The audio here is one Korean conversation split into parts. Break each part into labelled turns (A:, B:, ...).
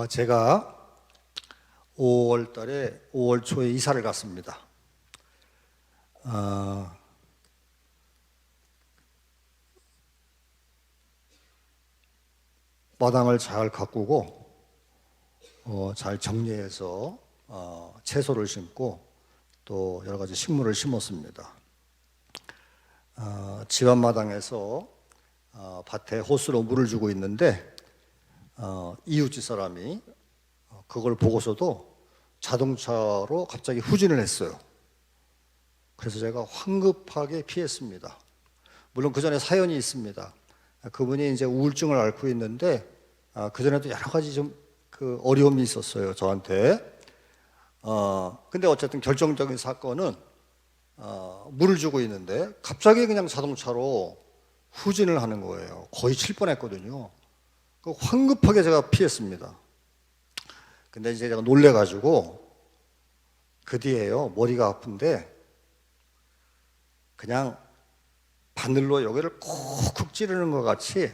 A: 제가 5월 달에 5월 초에 이사를 갔습니다. 마당을 잘 가꾸고 잘 정리해서 채소를 심고 또 여러 가지 식물을 심었습니다. 집 앞마당에서 밭에 호스로 물을 주고 있는데 이웃집 사람이 그걸 보고서도 자동차로 갑자기 후진을 했어요. 그래서 제가 황급하게 피했습니다. 물론 그 전에 사연이 있습니다. 그분이 이제 우울증을 앓고 있는데 그 전에도 여러 가지 좀 그 어려움이 있었어요, 저한테. 근데 어쨌든 결정적인 사건은 물을 주고 있는데 갑자기 그냥 자동차로 후진을 하는 거예요. 거의 칠 뻔했거든요. 황급하게 제가 피했습니다. 근데 이제 제가 놀래가지고 그 뒤에요, 머리가 아픈데 그냥 바늘로 여기를 콕콕 찌르는 것 같이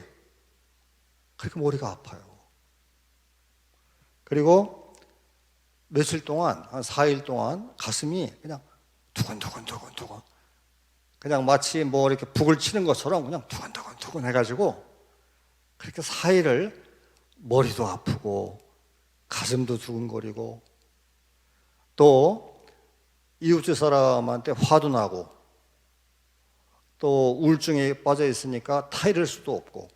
A: 그렇게 머리가 아파요. 그리고 며칠 동안, 한 4일 동안 가슴이 그냥 두근두근 그냥 마치 뭐 이렇게 북을 치는 것처럼 그냥 두근두근 해가지고 그렇게 4일을 머리도 아프고 가슴도 두근거리고 또 이웃집 사람한테 화도 나고 또 우울증에 빠져 있으니까 타이를 수도 없고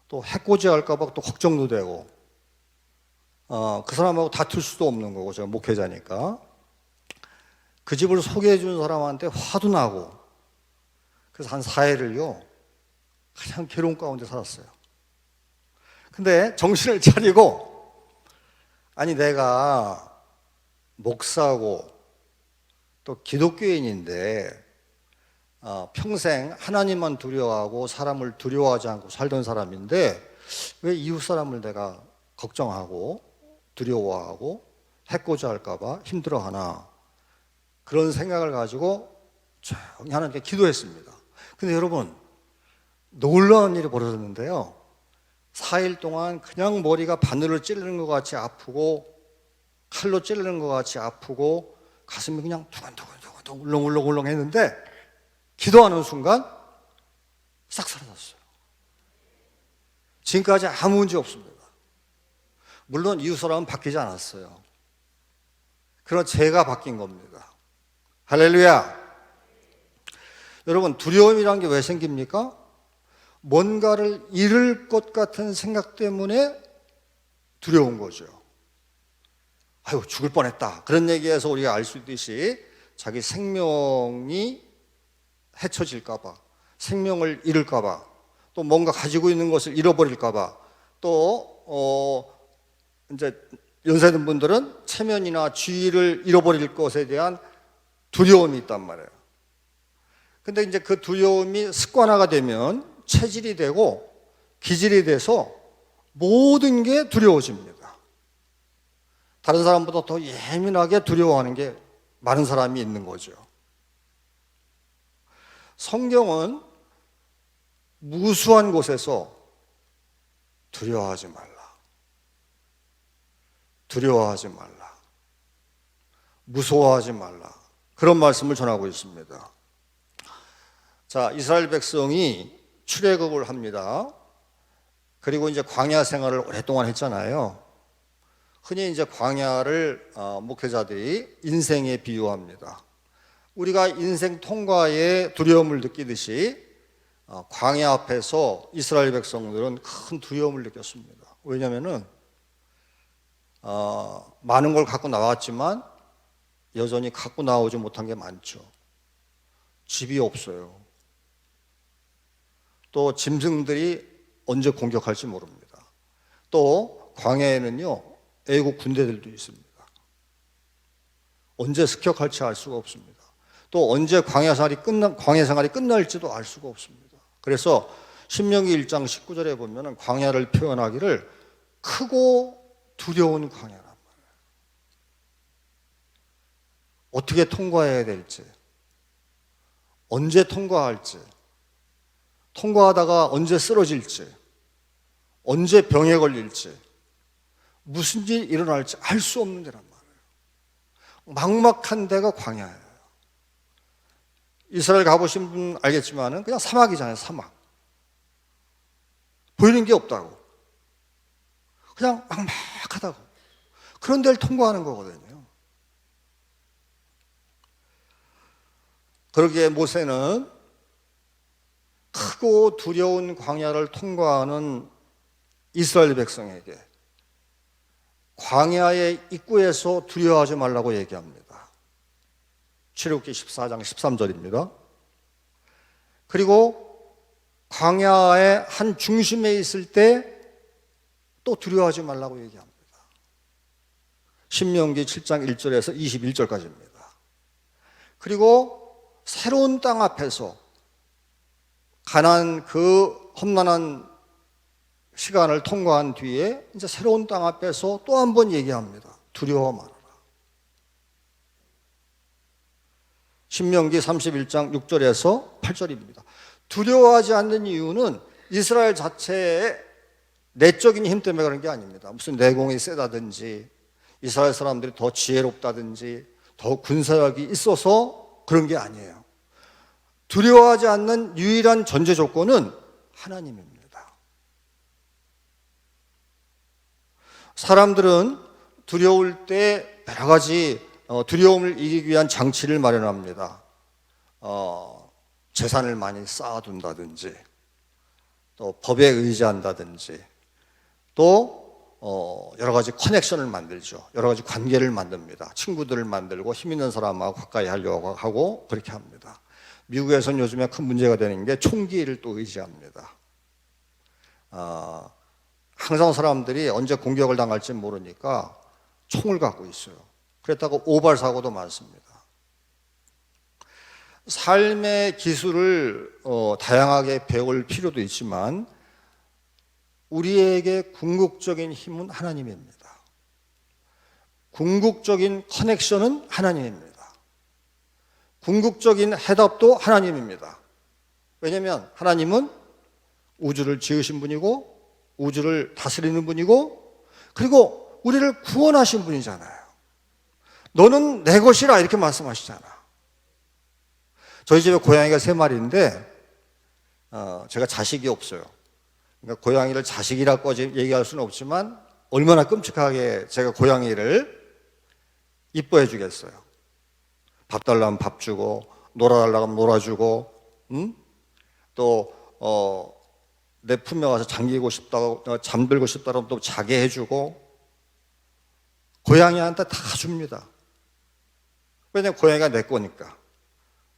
A: 또 해코지 할까 봐 또 걱정도 되고 그 사람하고 다툴 수도 없는 거고 제가 목회자니까 그 집을 소개해 준 사람한테 화도 나고 그래서 한 4일을요 그냥 괴로운 가운데 살았어요. 근데 정신을 차리고 아니 내가 목사고 또 기독교인인데 평생 하나님만 두려워하고 사람을 두려워하지 않고 살던 사람인데 왜 이웃 사람을 내가 걱정하고 두려워하고 해코지 할까 봐 힘들어하나 그런 생각을 가지고 조용히 하나님께 기도했습니다. 근데 여러분 놀라운 일이 벌어졌는데요. 4일 동안 그냥 머리가 바늘을 찌르는 것 같이 아프고 칼로 찌르는 것 같이 아프고 가슴이 그냥 두근두근 울렁울렁 했는데 기도하는 순간 싹 사라졌어요. 지금까지 아무 문제 없습니다. 물론 이웃 사람은 바뀌지 않았어요. 그러나 제가 바뀐 겁니다. 할렐루야. 여러분 두려움이란 게 왜 생깁니까? 뭔가를 잃을 것 같은 생각 때문에 두려운 거죠. 아유 죽을 뻔했다 그런 얘기에서 우리가 알 수 있듯이 자기 생명이 해쳐질까 봐 생명을 잃을까 봐 또 뭔가 가지고 있는 것을 잃어버릴까 봐 또 이제 연세 든 분들은 체면이나 지위를 잃어버릴 것에 대한 두려움이 있단 말이에요. 근데 이제 그 두려움이 습관화가 되면 체질이 되고 기질이 돼서 모든 게 두려워집니다. 다른 사람보다 더 예민하게 두려워하는 게 많은 사람이 있는 거죠. 성경은 무수한 곳에서 두려워하지 말라. 두려워하지 말라. 무서워하지 말라. 그런 말씀을 전하고 있습니다. 자, 이스라엘 백성이 출애굽을 합니다. 그리고 이제 광야 생활을 오랫동안 했잖아요. 흔히 이제 광야를 목회자들이 인생에 비유합니다. 우리가 인생 통과에 두려움을 느끼듯이 광야 앞에서 이스라엘 백성들은 큰 두려움을 느꼈습니다. 왜냐하면은 많은 걸 갖고 나왔지만 여전히 갖고 나오지 못한 게 많죠. 집이 없어요. 또 짐승들이 언제 공격할지 모릅니다. 또 광야에는요 애국 군대들도 있습니다. 언제 습격할지 알 수가 없습니다. 또 언제 광야 생활이 끝날지도 알 수가 없습니다. 그래서 신명기 1장 19절에 보면은 광야를 표현하기를 크고 두려운 광야란 말이에요. 어떻게 통과해야 될지, 언제 통과할지, 통과하다가 언제 쓰러질지, 언제 병에 걸릴지, 무슨 일이 일어날지 알 수 없는 데란 말이에요. 막막한 데가 광야예요. 이스라엘 가보신 분 알겠지만은 그냥 사막이잖아요, 사막. 보이는 게 없다고. 그냥 막막하다고. 그런 데를 통과하는 거거든요. 그러기에 모세는 크고 두려운 광야를 통과하는 이스라엘 백성에게 광야의 입구에서 두려워하지 말라고 얘기합니다. 출애굽기 14장 13절입니다. 그리고 광야의 한 중심에 있을 때 또 두려워하지 말라고 얘기합니다. 신명기 7장 1절에서 21절까지입니다. 그리고 새로운 땅 앞에서 가나안 그 험난한 시간을 통과한 뒤에 이제 새로운 땅 앞에서 또 한 번 얘기합니다. 두려워 말아라. 신명기 31장 6절에서 8절입니다. 두려워하지 않는 이유는 이스라엘 자체의 내적인 힘 때문에 그런 게 아닙니다. 무슨 내공이 세다든지 이스라엘 사람들이 더 지혜롭다든지 더 군사력이 있어서 그런 게 아니에요. 두려워하지 않는 유일한 전제 조건은 하나님입니다. 사람들은 두려울 때 여러 가지 두려움을 이기기 위한 장치를 마련합니다. 재산을 많이 쌓아둔다든지 또 법에 의지한다든지 또 여러 가지 커넥션을 만들죠. 여러 가지 관계를 만듭니다. 친구들을 만들고 힘 있는 사람하고 가까이 하려고 하고 그렇게 합니다. 미국에서는 요즘에 큰 문제가 되는 게 총기를 또 의지합니다. 항상 사람들이 언제 공격을 당할지 모르니까 총을 갖고 있어요. 그랬다고 오발 사고도 많습니다. 삶의 기술을 다양하게 배울 필요도 있지만 우리에게 궁극적인 힘은 하나님입니다. 궁극적인 커넥션은 하나님입니다. 궁극적인 해답도 하나님입니다. 왜냐하면 하나님은 우주를 지으신 분이고 우주를 다스리는 분이고 그리고 우리를 구원하신 분이잖아요. 너는 내 것이라 이렇게 말씀하시잖아. 저희 집에 고양이가 3마리인데 제가 자식이 없어요. 그러니까 고양이를 자식이라고 얘기할 수는 없지만 얼마나 끔찍하게 제가 고양이를 이뻐해 주겠어요. 밥 달라면 밥 주고 놀아달라고 하면 놀아주고 또 내 품에 와서 잠들고 싶다고 또 자게 해주고 고양이한테 다 줍니다. 왜냐하면 고양이가 내 거니까.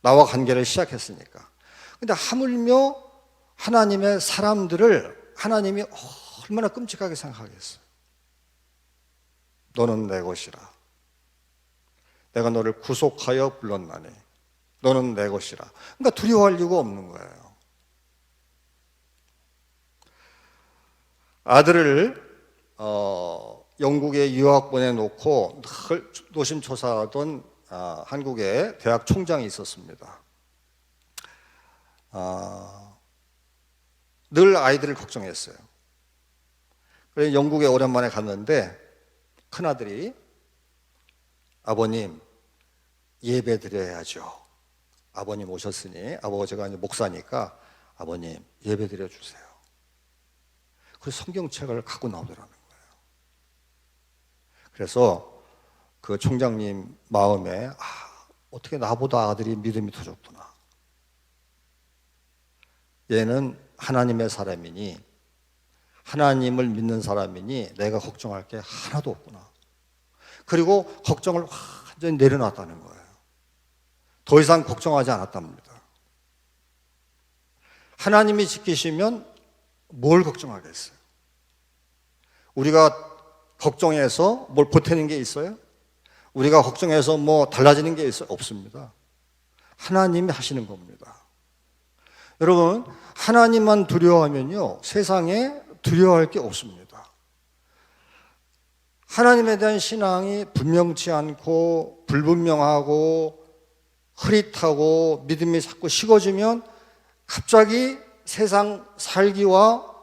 A: 나와 관계를 시작했으니까. 근데 하물며 하나님의 사람들을 하나님이 얼마나 끔찍하게 생각하겠어요. 너는 내 것이라. 내가 너를 구속하여 불렀나니 너는 내 것이라. 그러니까 두려워할 이유가 없는 거예요. 아들을 영국에 유학 보내놓고 늘 노심초사하던 한국의 대학 총장이 있었습니다. 늘 아이들을 걱정했어요. 그래서 영국에 오랜만에 갔는데 큰아들이 아버님 예배 드려야죠. 아버님 오셨으니 아버지가 이제 목사니까 아버님 예배 드려주세요. 그래서 성경책을 갖고 나오더라는 거예요. 그래서 그 총장님 마음에 어떻게 나보다 아들이 믿음이 더 좋구나. 얘는 하나님의 사람이니 하나님을 믿는 사람이니 내가 걱정할 게 하나도 없구나. 그리고 걱정을 완전히 내려놨다는 거예요. 더 이상 걱정하지 않았답니다. 하나님이 지키시면 뭘 걱정하겠어요? 우리가 걱정해서 뭘 보태는 게 있어요? 우리가 걱정해서 뭐 달라지는 게 있어요? 없습니다. 하나님이 하시는 겁니다. 여러분, 하나님만 두려워하면요, 세상에 두려워할 게 없습니다. 하나님에 대한 신앙이 분명치 않고 불분명하고 흐릿하고 믿음이 자꾸 식어지면 갑자기 세상 살기와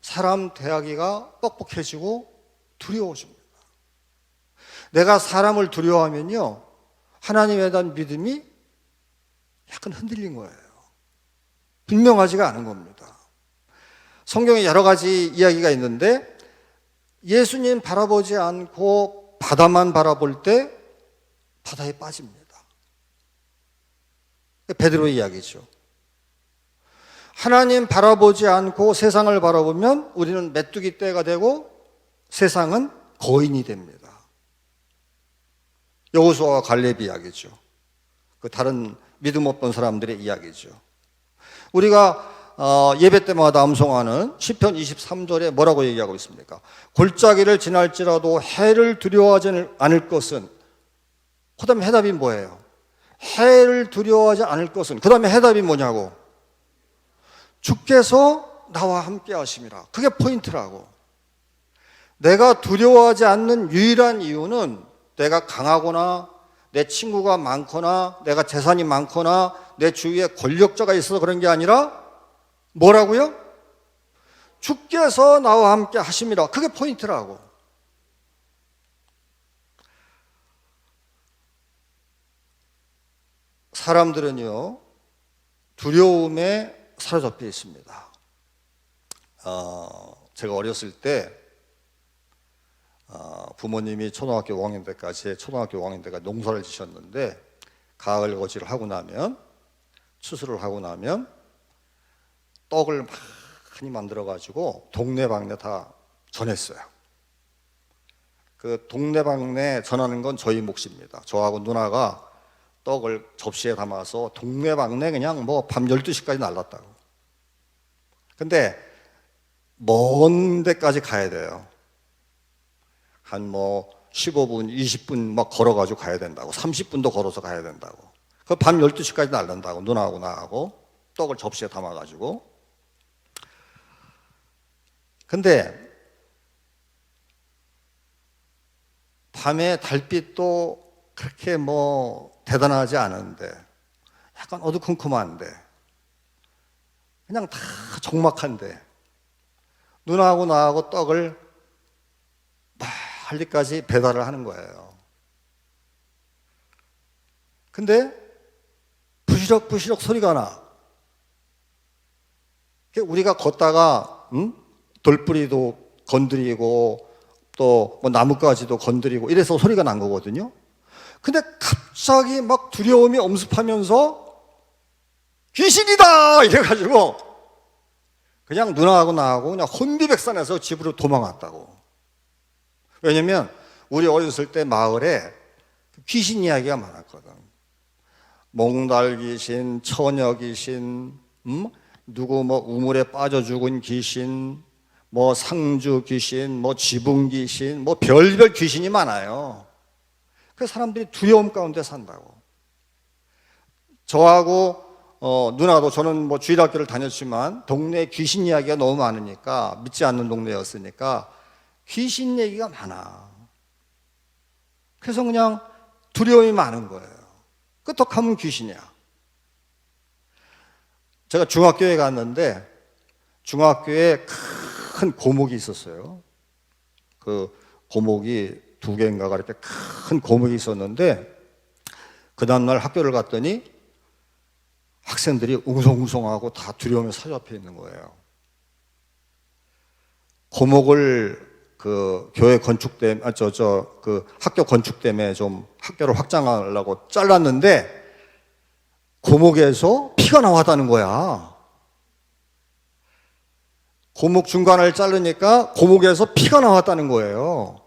A: 사람 대하기가 뻑뻑해지고 두려워집니다. 내가 사람을 두려워하면요, 하나님에 대한 믿음이 약간 흔들린 거예요. 분명하지가 않은 겁니다. 성경에 여러 가지 이야기가 있는데 예수님 바라보지 않고 바다만 바라볼 때 바다에 빠집니다. 베드로의 이야기죠. 하나님 바라보지 않고 세상을 바라보면 우리는 메뚜기 떼가 되고 세상은 거인이 됩니다. 여호수아와 갈렙 이야기죠. 그 다른 믿음 없던 사람들의 이야기죠. 우리가 예배 때마다 암송하는 시편 23절에 뭐라고 얘기하고 있습니까? 골짜기를 지날지라도 해를 두려워하지 않을 것은, 그 다음에 해답이 뭐예요? 해를 두려워하지 않을 것은, 그 다음에 해답이 뭐냐고? 주께서 나와 함께 하심이라. 그게 포인트라고. 내가 두려워하지 않는 유일한 이유는 내가 강하거나 내 친구가 많거나 내가 재산이 많거나 내 주위에 권력자가 있어서 그런 게 아니라 뭐라고요? 주께서 나와 함께 하심이라. 그게 포인트라고. 사람들은요, 두려움에 사로잡혀 있습니다. 제가 어렸을 때 부모님이 초등학교 5학년 때까지 농사를 지셨는데 가을 거지를 하고 나면, 추수를 하고 나면 떡을 많이 만들어 가지고 동네방네 다 전했어요. 그 동네방네 전하는 건 저희 몫입니다. 저하고 누나가 떡을 접시에 담아서 동네방네 그냥 뭐 밤 12시까지 날랐다고. 근데 먼 데까지 가야 돼요. 한 뭐 15분, 20분 막 걸어가지고 가야 된다고. 30분도 걸어서 가야 된다고. 그 밤 12시까지 날른다고. 누나하고 나하고 떡을 접시에 담아가지고. 근데 밤에 달빛도 그렇게 뭐 대단하지 않은데 약간 어두컴컴한데 그냥 다 적막한데 누나하고 나하고 떡을 멀리까지 배달을 하는 거예요. 근데 부시럭부시럭 소리가 나. 우리가 걷다가 돌뿌리도 건드리고 또 뭐 나뭇가지도 건드리고 이래서 소리가 난 거거든요. 근데 갑자기 막 두려움이 엄습하면서 귀신이다 이래가지고 그냥 누나하고 나하고 그냥 혼비백산해서 집으로 도망갔다고. 왜냐면 우리 어렸을 때 마을에 귀신 이야기가 많았거든. 몽달 귀신, 처녀 귀신, 누구 뭐 우물에 빠져 죽은 귀신, 뭐 상주 귀신, 뭐 지붕 귀신, 뭐 별별 귀신이 많아요. 그래서 사람들이 두려움 가운데 산다고. 저하고 누나도, 저는 뭐 주일학교를 다녔지만 동네에 귀신 이야기가 너무 많으니까, 믿지 않는 동네였으니까 귀신 얘기가 많아. 그래서 그냥 두려움이 많은 거예요. 끄떡하면 귀신이야. 제가 중학교에 갔는데 중학교에 큰 고목이 있었어요. 그 고목이 2개인가가 이렇게 큰 고목이 있었는데 그 다음날 학교를 갔더니 학생들이 웅성웅성하고 다 두려움에 사로잡혀 있는 거예요. 고목을 그 교회 건축 때문에, 그 학교 건축 때문에 좀 학교를 확장하려고 잘랐는데 고목에서 피가 나왔다는 거야. 고목 중간을 자르니까 고목에서 피가 나왔다는 거예요.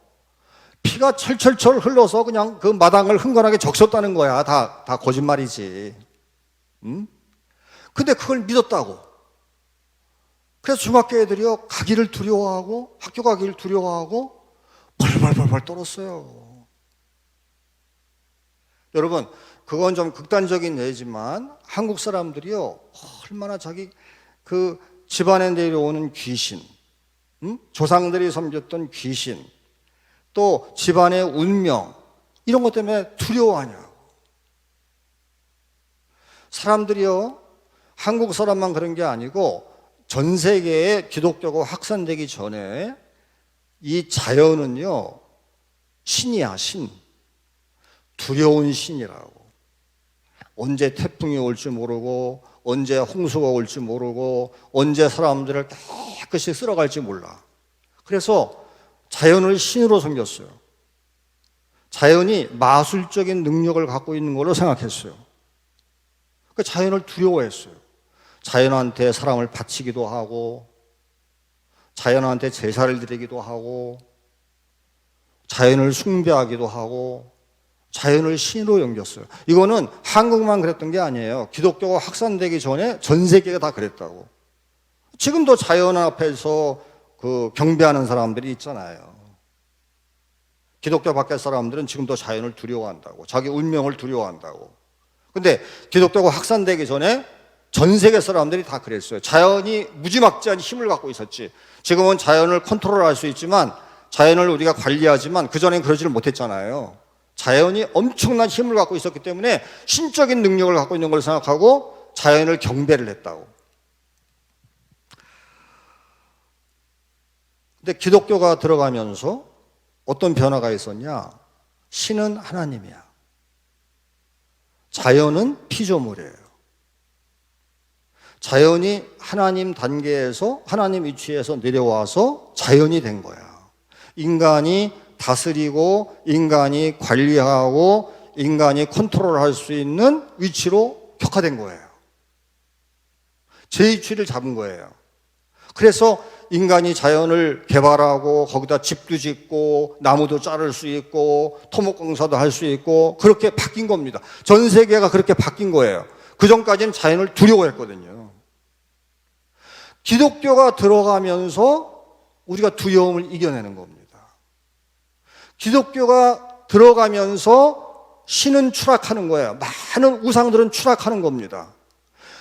A: 피가 철철철 흘러서 그냥 그 마당을 흥건하게 적셨다는 거야. 다 거짓말이지. 근데 그걸 믿었다고. 그래서 중학교 애들이요, 가기를 두려워하고 학교 가기를 두려워하고 벌벌벌벌 떨었어요. 여러분, 그건 좀 극단적인 예지만 한국 사람들이요, 얼마나 자기 그 집안에 내려오는 귀신, 조상들이 섬겼던 귀신, 또 집안의 운명, 이런 것 때문에 두려워하냐고. 사람들이요, 한국 사람만 그런 게 아니고 전 세계에 기독교가 확산되기 전에 이 자연은요, 신이야, 신. 두려운 신이라고. 언제 태풍이 올지 모르고, 언제 홍수가 올지 모르고, 언제 사람들을 깨끗이 쓸어갈지 몰라. 그래서 자연을 신으로 섬겼어요. 자연이 마술적인 능력을 갖고 있는 걸로 생각했어요. 그 자연을 두려워했어요. 자연한테 사람을 바치기도 하고, 자연한테 제사를 드리기도 하고, 자연을 숭배하기도 하고, 자연을 신으로 여겼어요. 이거는 한국만 그랬던 게 아니에요. 기독교가 확산되기 전에 전 세계가 다 그랬다고. 지금도 자연 앞에서 그 경배하는 사람들이 있잖아요. 기독교 밖의 사람들은 지금도 자연을 두려워한다고. 자기 운명을 두려워한다고. 근데 기독교가 확산되기 전에 전 세계 사람들이 다 그랬어요. 자연이 무지막지한 힘을 갖고 있었지. 지금은 자연을 컨트롤할 수 있지만, 자연을 우리가 관리하지만 그전엔 그러지를 못했잖아요. 자연이 엄청난 힘을 갖고 있었기 때문에 신적인 능력을 갖고 있는 걸 생각하고 자연을 경배를 했다고. 근데 기독교가 들어가면서 어떤 변화가 있었냐? 신은 하나님이야. 자연은 피조물이에요. 자연이 하나님 단계에서, 하나님 위치에서 내려와서 자연이 된 거야. 인간이 다스리고, 인간이 관리하고, 인간이 컨트롤할 수 있는 위치로 격화된 거예요. 제 위치를 잡은 거예요. 그래서 인간이 자연을 개발하고, 거기다 집도 짓고, 나무도 자를 수 있고, 토목공사도 할 수 있고, 그렇게 바뀐 겁니다. 전 세계가 그렇게 바뀐 거예요. 그 전까지는 자연을 두려워했거든요. 기독교가 들어가면서 우리가 두려움을 이겨내는 겁니다. 기독교가 들어가면서 신은 추락하는 거예요. 많은 우상들은 추락하는 겁니다.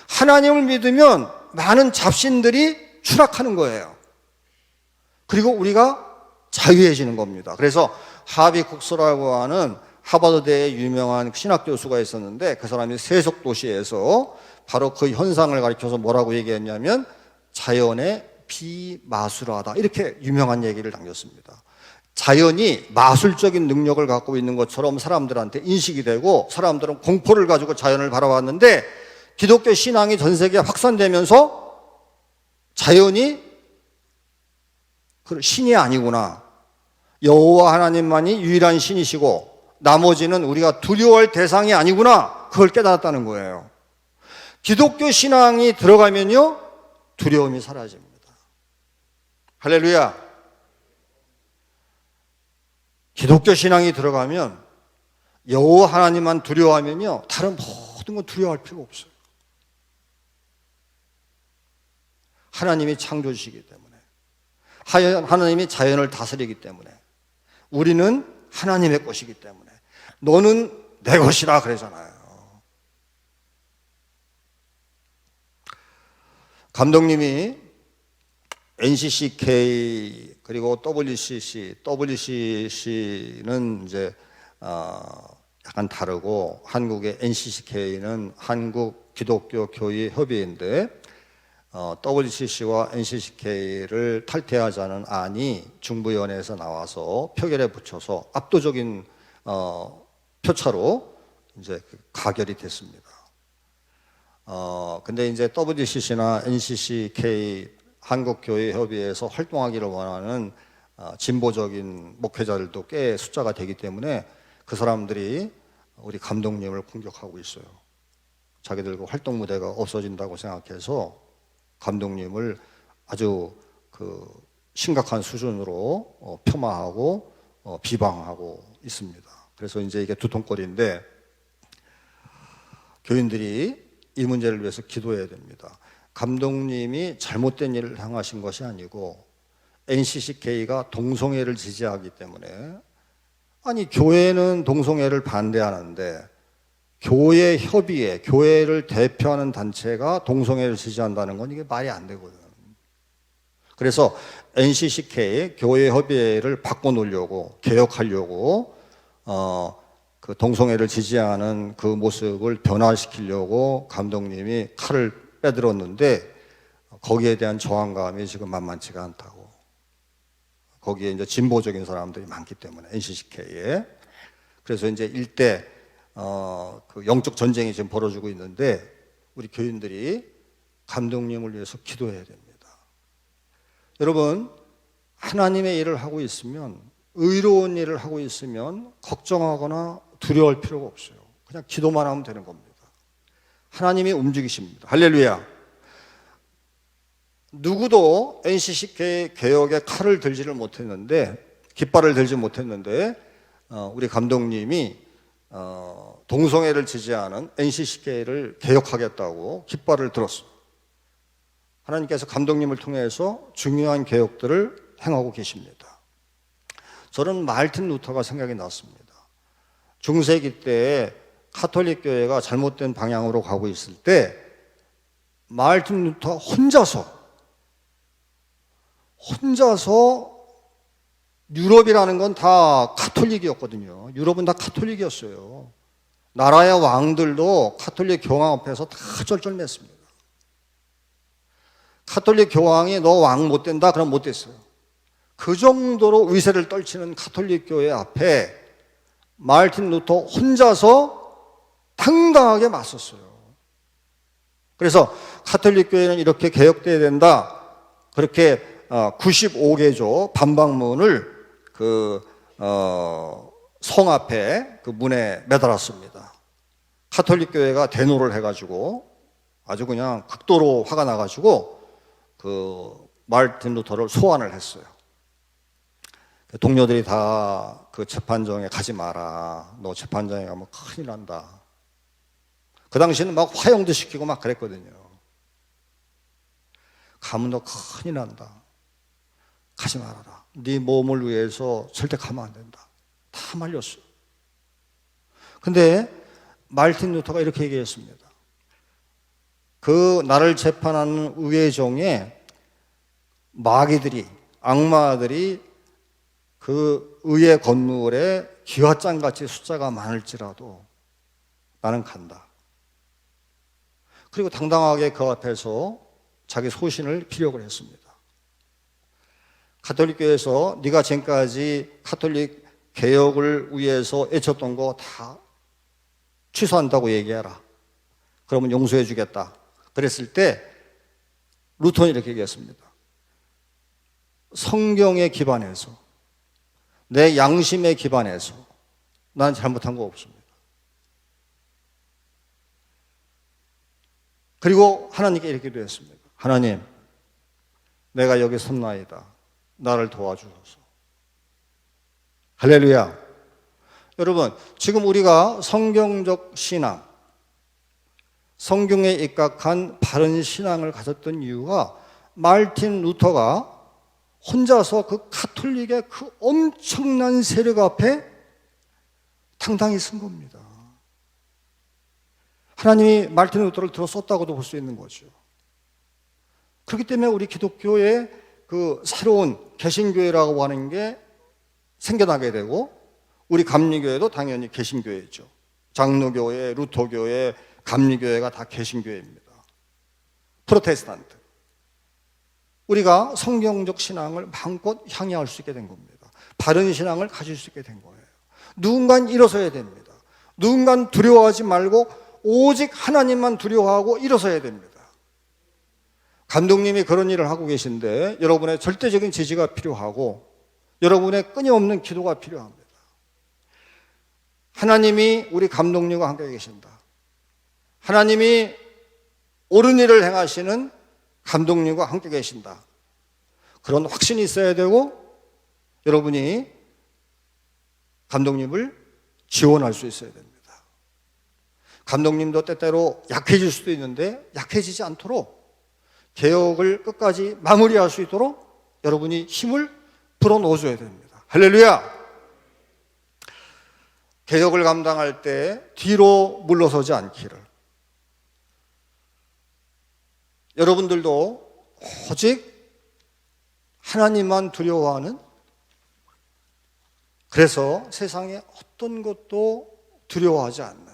A: 하나님을 믿으면 많은 잡신들이 추락하는 거예요. 그리고 우리가 자유해지는 겁니다. 그래서 하비 쿡스라고 하는 하버드대의 유명한 신학 교수가 있었는데, 그 사람이 세속도시에서 바로 그 현상을 가리켜서 뭐라고 얘기했냐면 자연의 비마술하다, 이렇게 유명한 얘기를 남겼습니다. 자연이 마술적인 능력을 갖고 있는 것처럼 사람들한테 인식이 되고, 사람들은 공포를 가지고 자연을 바라봤는데, 기독교 신앙이 전 세계에 확산되면서 자연이 신이 아니구나, 여호와 하나님만이 유일한 신이시고 나머지는 우리가 두려워할 대상이 아니구나, 그걸 깨달았다는 거예요. 기독교 신앙이 들어가면요, 두려움이 사라집니다. 할렐루야. 기독교 신앙이 들어가면, 여호와 하나님만 두려워하면요, 다른 모든 건 두려워할 필요가 없어요. 하나님이 창조주시기 때문에, 하나님이 자연을 다스리기 때문에, 우리는 하나님의 것이기 때문에, 너는 내 것이라 그러잖아요. 감독님이 NCCK 그리고 WCC는 이제 약간 다르고, 한국의 NCCK는 한국 기독교 교회 협의회인데, WCC와 NCCK를 탈퇴하자는 안이 중부위원회에서 나와서 표결에 붙여서 압도적인 표차로 이제 가결이 됐습니다. 근데 이제 WCC나 NCCK 한국교회협의회에서 활동하기를 원하는 진보적인 목회자들도 꽤 숫자가 되기 때문에 그 사람들이 우리 감독님을 공격하고 있어요. 자기들 그 활동 무대가 없어진다고 생각해서 감독님을 아주 그 심각한 수준으로 폄하하고 비방하고 있습니다. 그래서 이제 이게 두통거리인데, 교인들이 이 문제를 위해서 기도해야 됩니다. 감독님이 잘못된 일을 행하신 것이 아니고 NCCK가 동성애를 지지하기 때문에, 아니 교회는 동성애를 반대하는데 교회 협의회, 교회를 대표하는 단체가 동성애를 지지한다는 건 이게 말이 안 되거든. 그래서 NCCK 교회 협의회를 바꿔놓으려고, 개혁하려고 그 동성애를 지지하는 그 모습을 변화시키려고 감독님이 칼을 빼들었는데, 거기에 대한 저항감이 지금 만만치가 않다고. 거기에 이제 진보적인 사람들이 많기 때문에 NCCK에. 그래서 이제 일대 그 영적 전쟁이 지금 벌어지고 있는데 우리 교인들이 감독님을 위해서 기도해야 됩니다. 여러분, 하나님의 일을 하고 있으면, 의로운 일을 하고 있으면 걱정하거나 두려워할 필요가 없어요. 그냥 기도만 하면 되는 겁니다. 하나님이 움직이십니다. 할렐루야. 누구도 NCCK 개혁에 칼을 들지를 못했는데, 깃발을 들지 못했는데 우리 감독님이 동성애를 지지하는 NCCK를 개혁하겠다고 깃발을 들었어요. 하나님께서 감독님을 통해서 중요한 개혁들을 행하고 계십니다. 저는 마르틴 루터가 생각이 났습니다. 중세기 때 카톨릭 교회가 잘못된 방향으로 가고 있을 때 마르틴 루터 혼자서 유럽이라는 건 다 카톨릭이었거든요. 유럽은 다 카톨릭이었어요. 나라의 왕들도 카톨릭 교황 앞에서 다 쩔쩔맸습니다. 카톨릭 교황이 너 왕 못 된다? 그럼 못 됐어요. 그 정도로 위세를 떨치는 카톨릭 교회 앞에 마르틴 루터 혼자서 당당하게 맞섰어요. 그래서 카톨릭 교회는 이렇게 개혁돼야 된다. 그렇게 95개조 반박문을 성 앞에 그 문에 매달았습니다. 카톨릭 교회가 대노를 해가지고 아주 그냥 극도로 화가 나가지고 마르틴 루터를 소환을 했어요. 동료들이 다 그 재판정에 가지 마라. 너 재판정에 가면 큰일 난다. 그 당시에는 막 화형도 시키고 막 그랬거든요. 가면 너 큰일 난다. 가지 말아라. 네 몸을 위해서 절대 가면 안 된다. 다 말렸어요. 근데 마르틴 루터가 이렇게 얘기했습니다. 그 나를 재판하는 의회정에 마귀들이, 악마들이 그 의회 건물에 기와장같이 숫자가 많을지라도 나는 간다. 그리고 당당하게 그 앞에서 자기 소신을 피력을 했습니다. 가톨릭교회에서 네가 지금까지 카톨릭 개혁을 위해서 애쳤던 거 다 취소한다고 얘기해라. 그러면 용서해 주겠다. 그랬을 때 루터는 이렇게 얘기했습니다. 성경에 기반해서, 내 양심에 기반해서 나는 잘못한 거 없습니다. 그리고 하나님께 이렇게 기도했습니다. 하나님, 내가 여기 섰나이다. 나를 도와주소서. 할렐루야. 여러분, 지금 우리가 성경적 신앙, 성경에 입각한 바른 신앙을 가졌던 이유가 마르틴 루터가 혼자서 그 카톨릭의 그 엄청난 세력 앞에 당당히 선 겁니다. 하나님이 마르틴 루터를 들어 썼다고도 볼 수 있는 거죠. 그렇기 때문에 우리 기독교의 그 새로운 개신교회라고 하는 게 생겨나게 되고, 우리 감리교회도 당연히 개신교회죠. 장로교회, 루터교회, 감리교회가 다 개신교회입니다. 프로테스탄트. 우리가 성경적 신앙을 마음껏 향유할 수 있게 된 겁니다. 바른 신앙을 가질 수 있게 된 거예요. 누군가는 일어서야 됩니다. 누군가는 두려워하지 말고 오직 하나님만 두려워하고 일어서야 됩니다. 감독님이 그런 일을 하고 계신데 여러분의 절대적인 지지가 필요하고 여러분의 끊임없는 기도가 필요합니다. 하나님이 우리 감독님과 함께 계신다. 하나님이 옳은 일을 행하시는 감독님과 함께 계신다. 그런 확신이 있어야 되고 여러분이 감독님을 지원할 수 있어야 됩니다. 감독님도 때때로 약해질 수도 있는데 약해지지 않도록 개혁을 끝까지 마무리할 수 있도록 여러분이 힘을 불어넣어줘야 됩니다. 할렐루야! 개혁을 감당할 때 뒤로 물러서지 않기를. 여러분들도 오직 하나님만 두려워하는, 그래서 세상에 어떤 것도 두려워하지 않는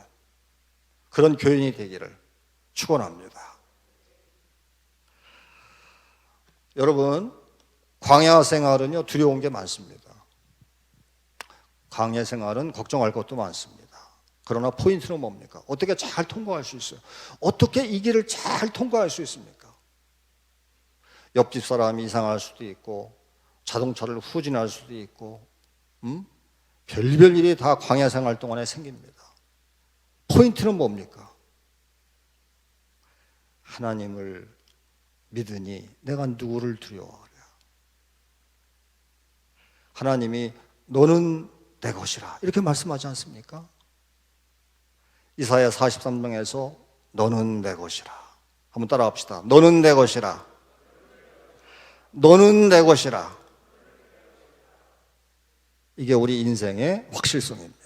A: 그런 교인이 되기를 축원합니다. 여러분, 광야 생활은요, 두려운 게 많습니다. 광야 생활은 걱정할 것도 많습니다. 그러나 포인트는 뭡니까? 어떻게 잘 통과할 수 있어요? 어떻게 이 길을 잘 통과할 수 있습니까? 옆집 사람이 이상할 수도 있고, 자동차를 후진할 수도 있고, 별별 일이 다 광야 생활 동안에 생깁니다. 포인트는 뭡니까? 하나님을 믿으니 내가 누구를 두려워하랴. 하나님이 너는 내 것이라 이렇게 말씀하지 않습니까? 이사야 43장에서 너는 내 것이라. 한번 따라합시다. 너는 내 것이라. 너는 내 것이라. 이게 우리 인생의 확실성입니다.